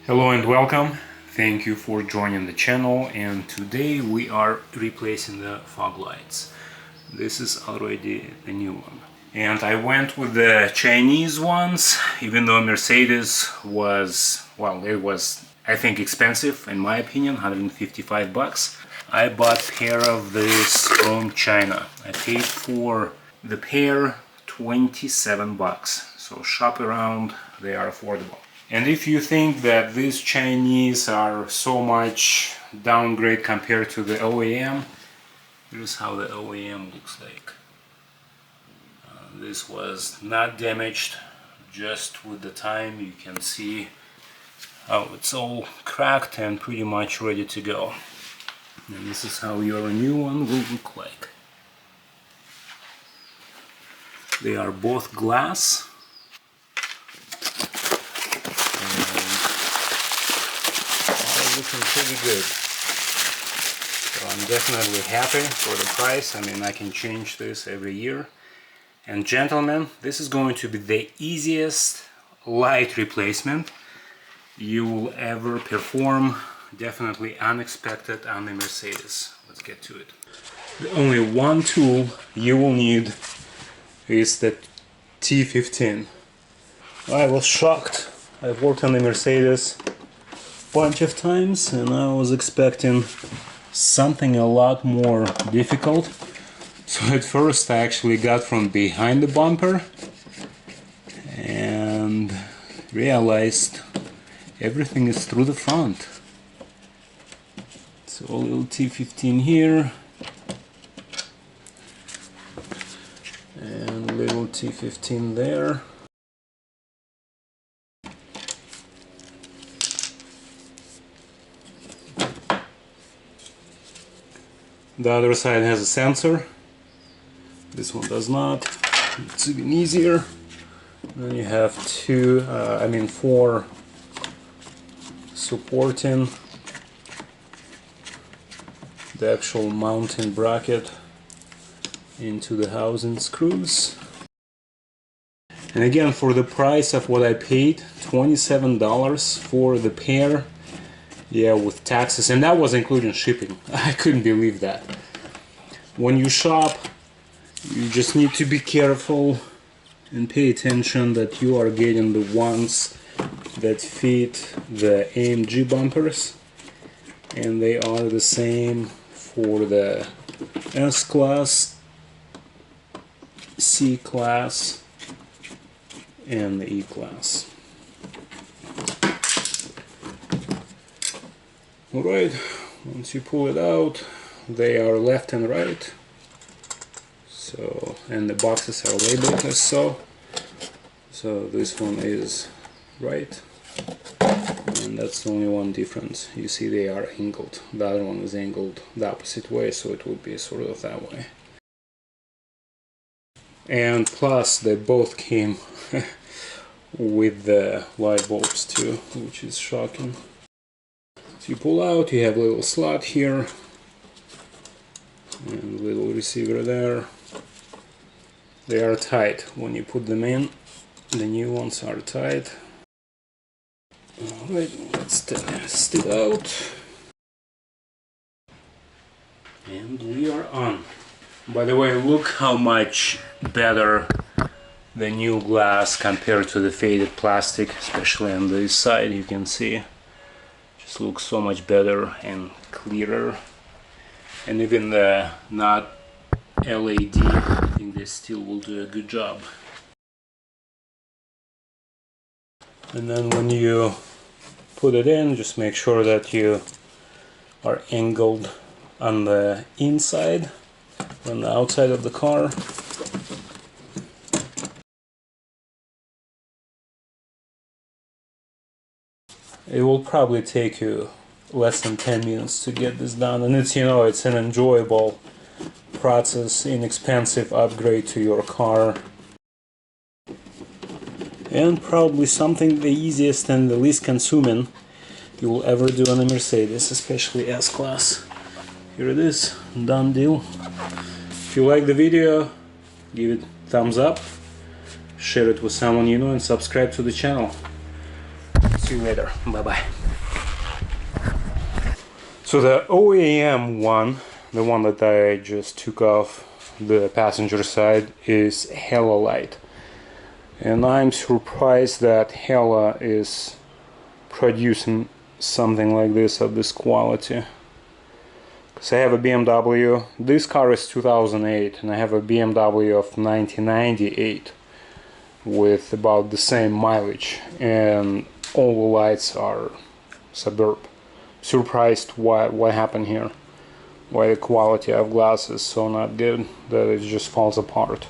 Hello and welcome. Thank you for joining the channel, and today we are replacing the fog lights. This is already the new one. And I went with the Chinese ones, even though Mercedes was, well, it was, I think, expensive in my opinion, 155 bucks. I bought a pair of this from China. I paid for the pair 27 bucks. So shop around, they are affordable. And if you think that these Chinese are so much downgrade compared to the OEM, here's how the OEM looks like. This was not damaged, just with the time you can see how it's all cracked and pretty much ready to go. And this is how your new one will look like. They are both glass. Looking pretty good. So I'm definitely happy for the price. I mean, I can change this every year. And gentlemen, this is going to be the easiest light replacement you will ever perform. Definitely unexpected on the Mercedes. Let's get to it. The only one tool you will need is the T15. I was shocked. I've worked on the Mercedes bunch of times and I was expecting something a lot more difficult. So at first I actually got from behind the bumper and realized everything is through the front. So a little T15 here and a little T15 there. The other side has a sensor. This one does not. It's even easier. Then you have four supporting the actual mounting bracket into the housing screws. And again, for the price of what I paid, $27 for the pair. Yeah, with taxes, and that was including shipping. I couldn't believe that. When you shop, you just need to be careful and pay attention that you are getting the ones that fit the AMG bumpers, and they are the same for the S-Class, C-Class, and the E-Class. Alright, once you pull it out, they are left and right. So, and the boxes are labeled as so. So this one is right, and that's the only one difference. You see they are angled. The other one is angled the opposite way, so it would be sort of that way. And plus they both came with the light bulbs too, which is shocking. So you pull out, you have a little slot here and a little receiver there. They are tight when you put them in. The new ones are tight. Alright, let's test it out. And we are on. By the way, look how much better the new glass compared to the faded plastic, especially on this side. You can see just looks so much better and clearer, and even the not LED, I think they still will do a good job. And then when you put it in, just make sure that you are angled on the inside, on the outside of the car. It will probably take you less than 10 minutes to get this done, and it's, you know, it's an enjoyable process, inexpensive upgrade to your car, and probably something the easiest and the least consuming you will ever do on a Mercedes, especially S-Class. Here it is, done deal. If you like the video, give it thumbs up, share it with someone you know, and subscribe to the channel. See you later. Bye-bye. So the OEM one, the one that I just took off the passenger side, is Hella light. And I'm surprised that Hella is producing something like this of this quality. Because I have a BMW, this car is 2008, and I have a BMW of 1998 with about the same mileage, and all the lights are superb. Surprised what happened here, why the quality of glass is so not good that it just falls apart.